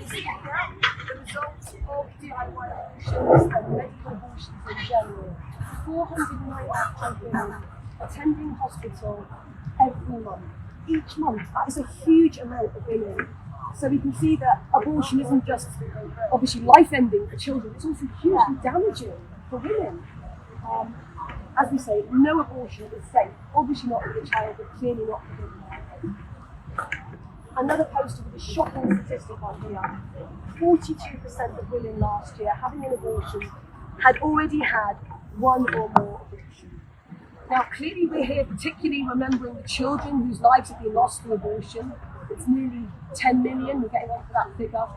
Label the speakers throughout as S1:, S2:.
S1: the results of DIY abortions and medical abortions in general. 495 women attending hospital every month. Each month, that is a huge amount of women. So we can see that abortion isn't just obviously life-ending for children, it's also hugely damaging for women. As we say, no abortion is safe. Obviously not for the child, but clearly not for women. Another poster with a shocking statistic on here. 42% of women last year having an abortion had already had one or more abortions. Now clearly we're here particularly remembering the children whose lives have been lost through abortion. It's nearly 10 million, we're getting on for that figure.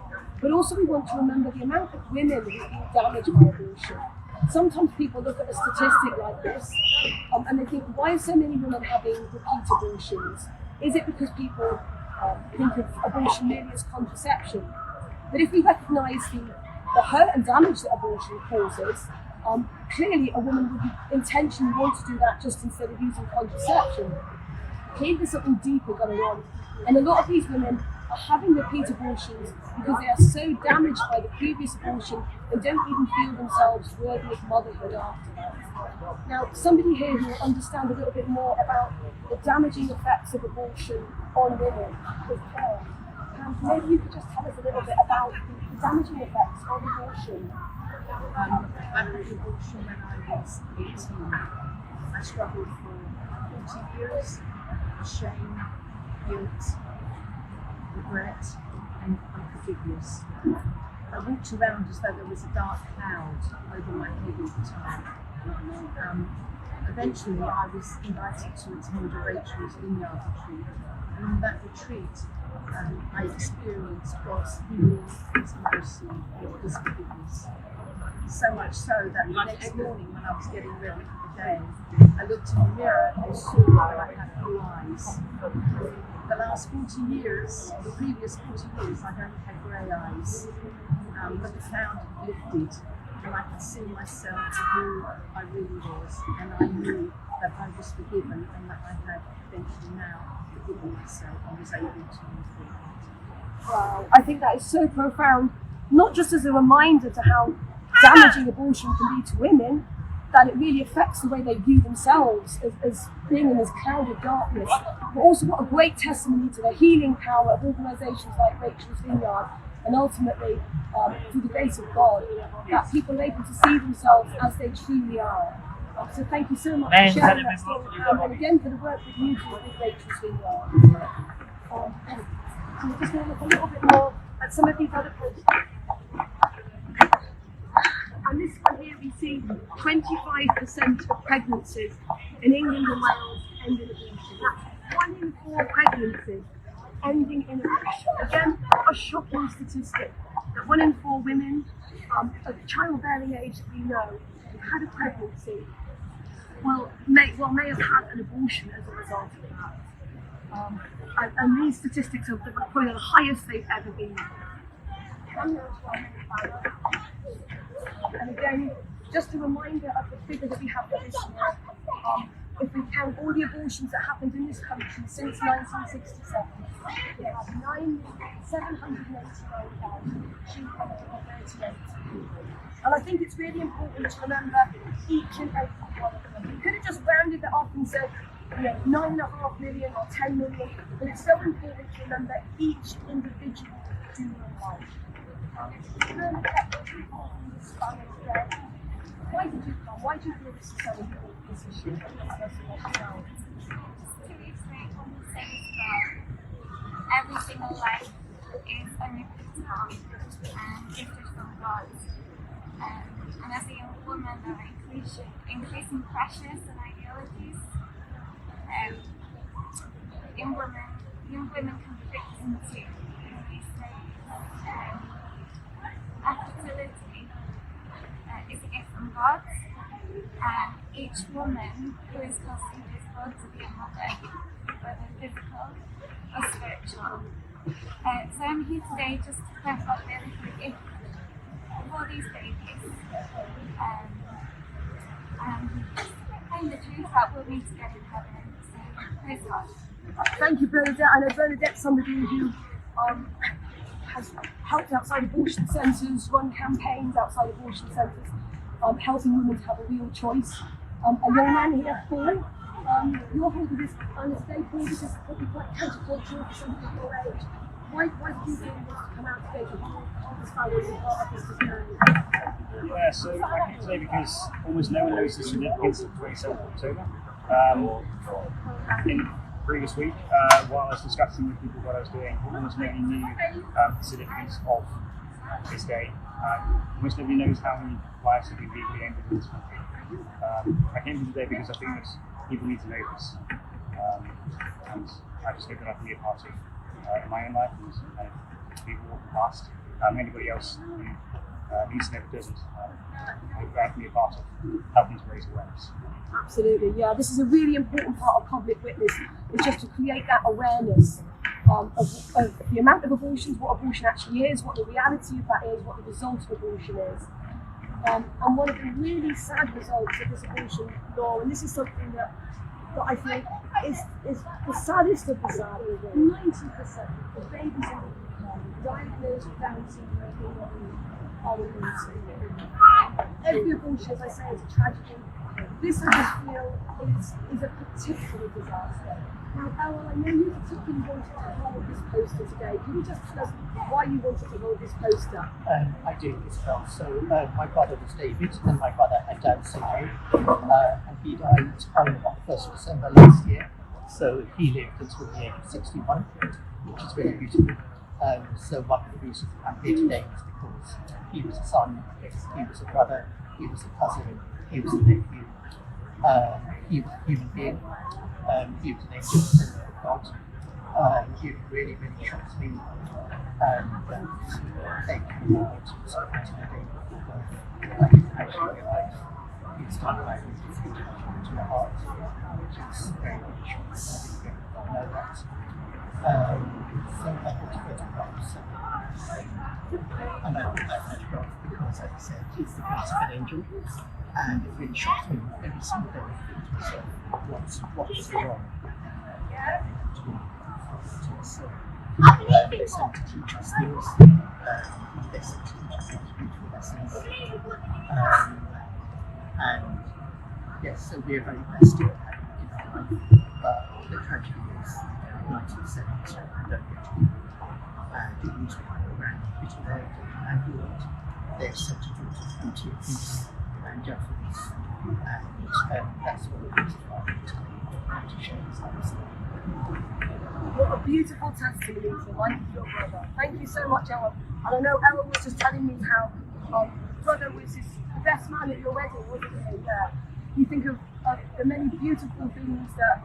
S1: But also we want to remember the amount of women who have been damaged by abortion. Sometimes people look at a statistic like this and they think, why are so many women having repeat abortions? Is it because people think of abortion merely as contraception? But if we recognise the hurt and damage that abortion causes, clearly a woman would intentionally want to do that just instead of using contraception. Clearly there's something deeper going on. And a lot of these women are having repeat abortions because they are so damaged by the previous abortion, they don't even feel themselves worthy of motherhood after that. Now, somebody here who will understand a little bit more about the damaging effects of abortion on women is Claire. Maybe you could just tell us a little bit about the damaging effects of abortion.
S2: I had an abortion when I was 18. I struggled for 40 years. Shame, guilt, regret, and unforgiveness. I walked around as though there was a dark cloud over my head all the time. Eventually, I was invited to attend a Rachel's Vineyard retreat, and on that retreat, I experienced God's healing, His mercy, His forgiveness. So much so that the next morning, when I was getting ready for the day, I looked in the mirror and saw that I had blue eyes. The last 40 years, the previous 40 years, I'd only had grey eyes. But the cloud had lifted, and I could see myself for who I really was, and I knew that I was forgiven and that I had eventually now forgiven myself and was able to move forward.
S1: Wow, I think that is so profound, not just as a reminder to how damaging abortion can be to women, that it really affects the way they view themselves as being in this cloud of darkness, but also what a great testimony to the healing power of organisations like Rachel's Vineyard, and ultimately, through the grace of God, that people are able to see themselves as they truly are. So thank you so much for sharing that story, and again for the work that you do with Rachel's Vineyard. So we're just going to look a little bit more at some of these other posters. And this one here, we see 25% of pregnancies in England and Wales end in abortion. That's 1 in 4 pregnancies ending in abortion. Again, a shocking statistic that 1 in 4 women of childbearing age that we know who've had a pregnancy may have had an abortion as a result of that. And these statistics are probably the highest they've ever been. And again, just a reminder of the figure that we have for this year. If we count all the abortions that happened in this country since 1967, we have 789,238 people. And I think it's really important to remember each and every one of them. We could have just rounded that off and said, 9.5 million or 10 million, but it's so important to remember each individual human life. Why did you come? Why do you feel this is so important, this issue?
S3: Every single life is a repeat and gifted from God. And as a young woman, there are increasing pressures and ideologies. Young women can be victims to fertility is a gift from God, and each woman who is conceived is called to be a mother, whether physical or spiritual. So I'm here today just to pray for the little gift for these babies, and find the truth that we'll meet together in heaven. So praise God.
S1: Thank you, Bernadette. I know Bernadette's somebody who has helped outside abortion centres, run campaigns outside abortion centres, helping women to have a real choice. A young man here, Paul, you're holding this on this day, Paul. This is probably quite countercultural for somebody of your age. Why do you think you want to come out today to hold this family as part of this display?
S4: Yeah, so I came today because almost no one knows the significance of 27th October. In the previous week, while I was discussing with people what I was doing, almost nobody knew the significance of this day. Almost nobody knows how many lives have been legally ended in this country. I came here today because I think that people need to know this. And I just hope that I can be a part of in my own life and people walking past. Anybody else who needs to know but doesn't, I hope I can be a part of helping to raise awareness.
S1: Absolutely, yeah. This is a really important part of public witness, is just to create that awareness of the amount of abortions, what abortion actually is, what the reality of that is, what the result of abortion is. And one of the really sad results of this abortion law, and this is something that I think is the saddest of the sad, 90% of babies in the UK diagnosed with Down syndrome are aborted. Every abortion, as I say, is a tragedy. This, I just feel, is a particular disaster. Now, Ella, I know you particularly wanted to hold this poster today. Can you just tell us why you wanted to hold this poster?
S5: I do, Isabel. So my brother was David, and my brother had Down syndrome, and he died on the 1st of December last year. So he lived until the age of 61, which is really beautiful. So one of the reasons I'm here today is because he was a son, he was a brother, he was a cousin, he was a nephew, he was a human being, he was an angel sent from God. He really, really shocked me. Thank you so much today. I didn't actually realise it's done by to my heart, which is very, very shocking. I didn't know that. So I put photographs. And I put that photograph because, as I said, he's the face of an angel, and it really shocked me every single day. It was what's wrong? They sent to teach us things. They sent to teach us these beautiful lessons. And yes, so we're very blessed to have in our life. But the tragedy is 90% don't get to be. The newspaper around Wittenberg and England, they're sent to beauty and peace and gentleness. And that's what it is to share this life.
S1: What a beautiful testimony to life of your brother. Thank you so much, Ella. And I know Ella was just telling me how brother was the best man at your wedding, wasn't he? Yeah. You think of the many beautiful things that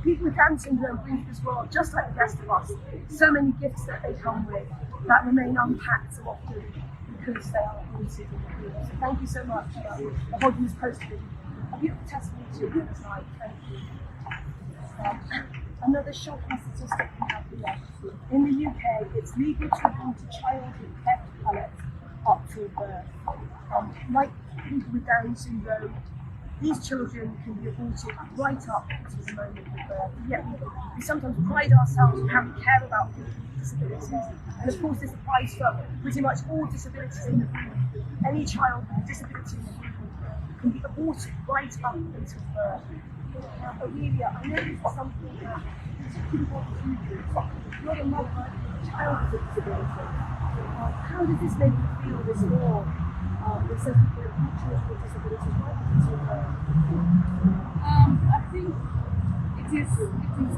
S1: people with Down syndrome bring to this world, just like the rest of us. So many gifts that they come with that remain unpacked so often because they are rooted in the field. So thank you so much for holding this poster. A beautiful testimony to your brother's life. Thank you. Another shocking statistic we have here. In the UK, it's legal to abort a child with cleft palate up till birth. Like people with Down syndrome, these children can be aborted right up to the moment of birth. Yet we sometimes pride ourselves on how we care about people with disabilities. And of course, this applies for pretty much all disabilities in the room. Any child with a disability in the room can be aborted right up until birth. Now, Aurelia, I know this is something that you want to do. You're a mother of a child with a disability. How does this make you feel, this law? That says that children with disabilities right up until birth?
S3: I think it is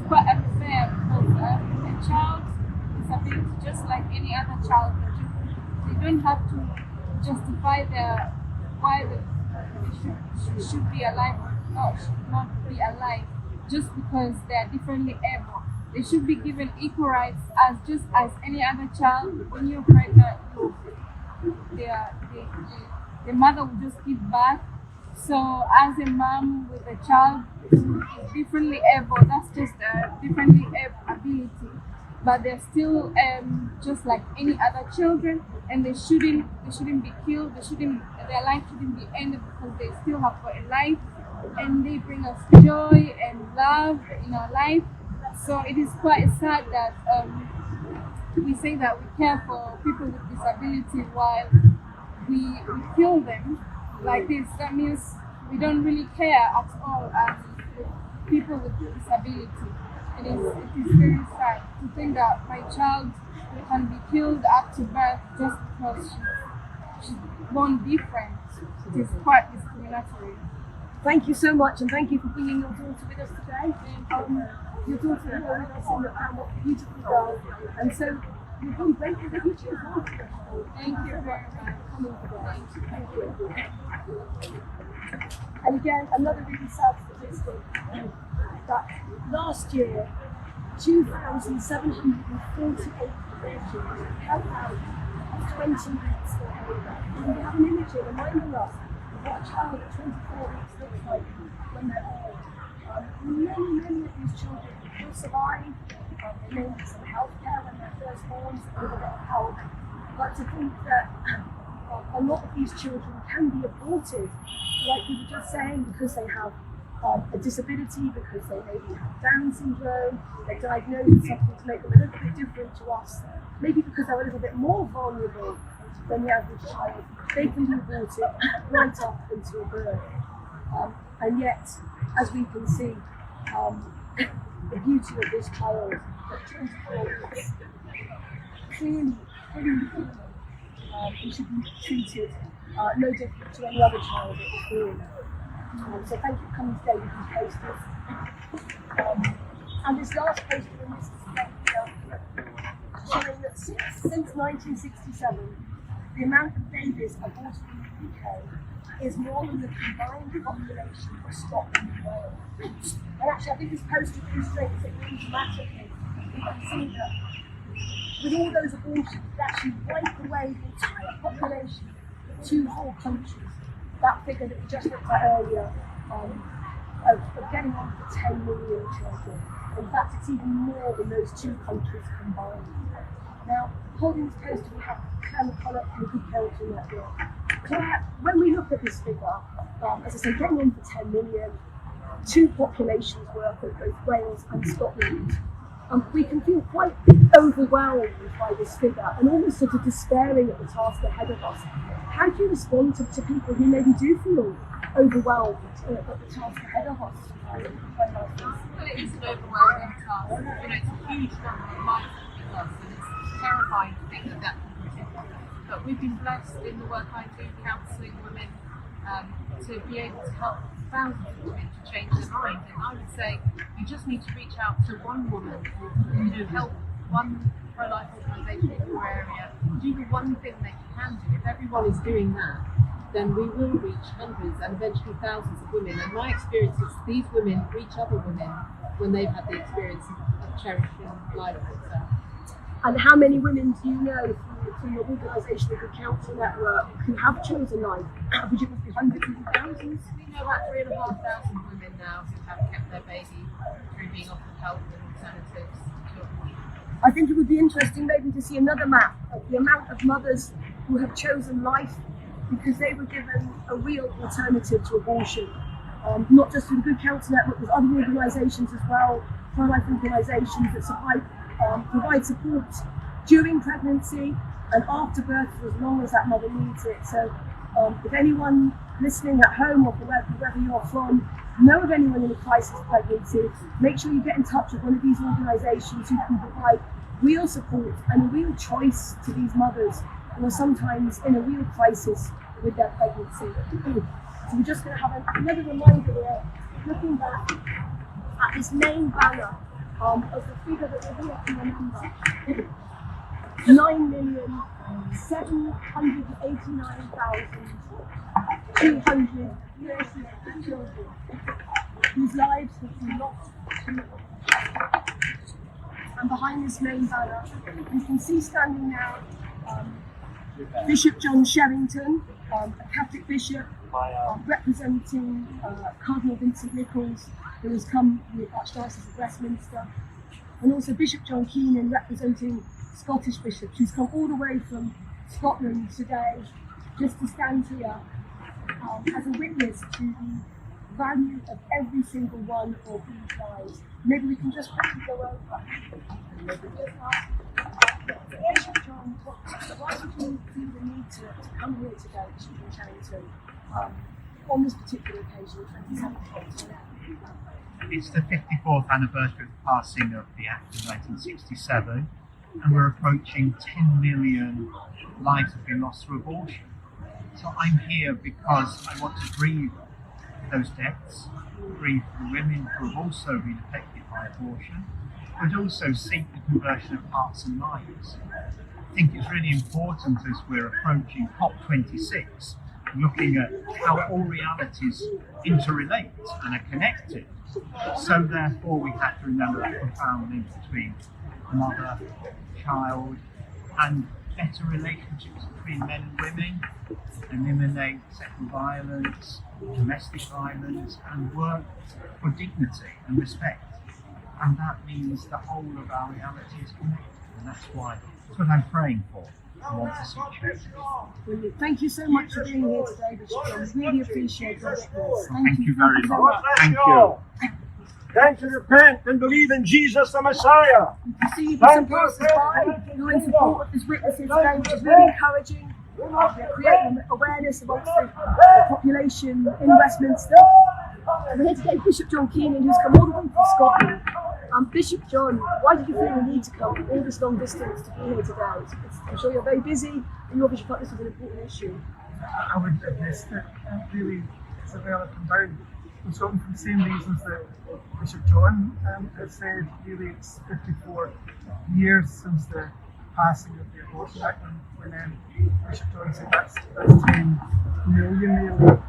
S3: quite unfair because a child with disability, just like any other child, they don't have to justify why they should be alive or not be alive just because they are differently able. They should be given equal rights as just as any other child. When you're pregnant, the mother will just give birth. So as a mom with a child who is differently able, that's just a differently able ability. But they're still just like any other children, and they shouldn't be killed. Their life shouldn't be ended because they still have got a life, and they bring us joy and love in our life. So it is quite sad that
S6: we say that we care for people with disability while we kill them like this, that means we don't really care at all as people with disability. It is very sad to think that my child can be killed after birth just because she's born different. It is quite discriminatory.
S1: Thank you so much, and thank you for bringing your daughter with us today. Your daughter here with us in the panel, beautiful girl, and so we're really grateful that you chose her.
S6: Thank you very much.
S1: Coming today. Thank you. And again, another really sad statistic that last year, 2,748 patients held out of 20 weeks or over. And we have an image here reminding us of what a child at 24 weeks looks like when they're old. Many of these children will survive. They may need some health care when they're first born, so a little bit of help. But to think that a lot of these children can be aborted, like we were just saying, because they have a disability, because they maybe have Down syndrome, they're diagnosed with something to make them a little bit different to us, maybe because they're a little bit more vulnerable than the average child, they can be aborted right up until birth. And yet, as we can see, the beauty of this child at 24 weeks, clearly human, he should be treated no different to any other child that was born. So thank you for coming today with these posters. And this last poster in this display here, showing that since 1967, the amount of babies aborted in the UK is more than the combined population of Scotland and Wales. And actually, I think this poster illustrates it really dramatically. You can see that with all those abortions, it actually wiped away the entire population of 2 whole countries. That figure that we just looked at earlier, of getting on for 10 million children. In fact, it's even more than those 2 countries combined. Now, holding this poster, we have Claire McCulloch from the Good Parenting Network. Claire, when we look at this figure, as I say, getting on for 10 million, 2 populations worth of both Wales and Scotland, we can feel quite overwhelmed by this figure and almost sort of despairing at the task ahead of us. How do you respond to people who maybe do feel overwhelmed at the task ahead of us?
S7: Well, it is an overwhelming task. You know, it's a huge number of lives that we lost, and it's terrifying to think that can continue. But we've been blessed in the work I do counselling women to be able to help thousands of women to change their mind. And I would say you just need to reach out to one woman, help one pro-life organisation in your area. Do the one thing that you can do. If everyone is doing that, then we will reach hundreds and eventually thousands of women. And my experience is these women reach other women when they've had the experience of cherishing life itself.
S1: And how many women do you know through your organisation, the Good Counsel Network, who have chosen life? Would it be hundreds and thousands?
S7: We know about 3,500 women now who have kept their baby through being offered help and alternatives to abortion.
S1: I think it would be interesting maybe to see another map of the amount of mothers who have chosen life because they were given a real alternative to abortion. Not just through the Good Counsel Network, with other organisations as well, pro-life organisations that provide support during pregnancy and after birth for as long as that mother needs it. So if anyone listening at home or wherever you're from know of anyone in a crisis pregnancy, make sure you get in touch with one of these organisations who can provide real support and a real choice to these mothers who are sometimes in a real crisis with their pregnancy. So we're just going to have another reminder here, looking back at this main banner of the figure that we're here to remember. 9,789,230 children whose lives have been lost. And behind this main banner, you can see standing now Bishop John Sherrington, a Catholic bishop representing Cardinal Vincent Nichols, who has come from the Archdiocese of Westminster, and also Bishop John Keenan representing Scottish bishops, who's come all the way from Scotland today just to stand here as a witness to the value of every single one of these lives. Maybe we can just quickly go over. Bishop John, why did you feel the need to come here today, Bishop John Channington, on this particular occasion, the 27th?
S5: It's the 54th anniversary of the passing of the Act of 1967, and we're approaching 10 million lives have been lost through abortion. So I'm here because I want to grieve those deaths, grieve the women who have also been affected by abortion, but also seek the conversion of hearts and minds. I think it's really important as we're approaching COP26, looking at how all realities interrelate and are connected. So therefore we have to remember that profound link between mother, child, and better relationships between men and women, eliminate sexual violence, domestic violence, and work for dignity and respect. And that means the whole of our reality is connected, and that's what I'm praying for. I want to see change.
S1: Brilliant. Thank you so much for being here today, Bishop John. Really appreciate your witness.
S5: Thank you very
S1: so
S5: much. Thank you.
S8: Time to repent and believe in Jesus the Messiah.
S1: You can see some passers-by who are in support of this witness here today, which is really encouraging. They're creating awareness amongst the population in Westminster. And we're here today with Bishop John Keenan, who's come all the way from Scotland. Bishop John, why did you feel the need to come all this long distance to be here today? I'm sure you're very busy, and you obviously thought this was an important issue.
S9: I wouldn't have missed it. Really, Isabel had come down from Scotland for the same reasons that Bishop John has said. Really, it's 54 years since the passing of the Abortion Act, when Bishop John said that's 10 million really.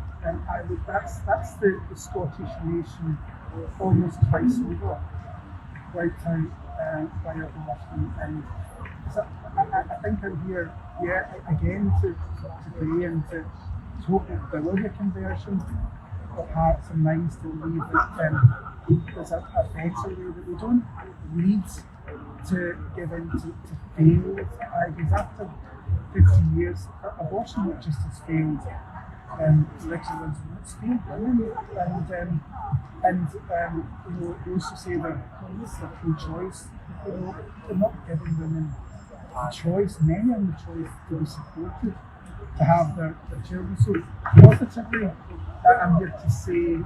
S9: That's the Scottish nation almost twice over, wiped out by abortion. And so I think I'm here again to pray and to hope that there will be a conversion of hearts and minds to believe that there's a better way, that we don't need to give in to failed ideas. After 50 years, abortion not just has failed little ones, it's failed women, and those who say they're pro-choice, they're not giving women the choice, many of them the choice to be supported, to have their children. So positively, I'm here to say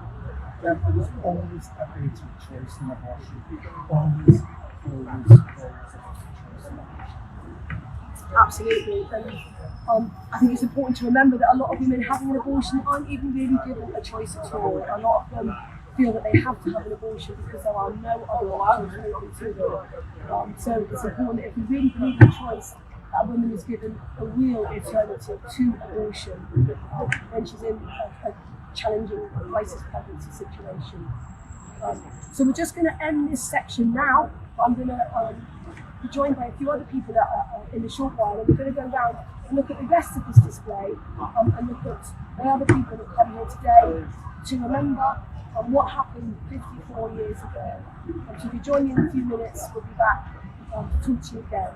S9: that there is always a better choice than abortion. Always a better choice than abortion.
S1: Absolutely. And I think it's important to remember that a lot of women having an abortion aren't even really given a choice at all. A lot of them feel that they have to have an abortion because there are no other options open to them. So it's important that if we really believe in choice, that a woman is given a real alternative to abortion when she's in a challenging crisis pregnancy situation. So we're just going to end this section now, but I'm going to be joined by a few other people that are in a short while, and we're going to go around and look at the rest of this display and look at the other people that come here today to remember what happened 54 years ago. So if you join me in a few minutes, we'll be back to talk to you again.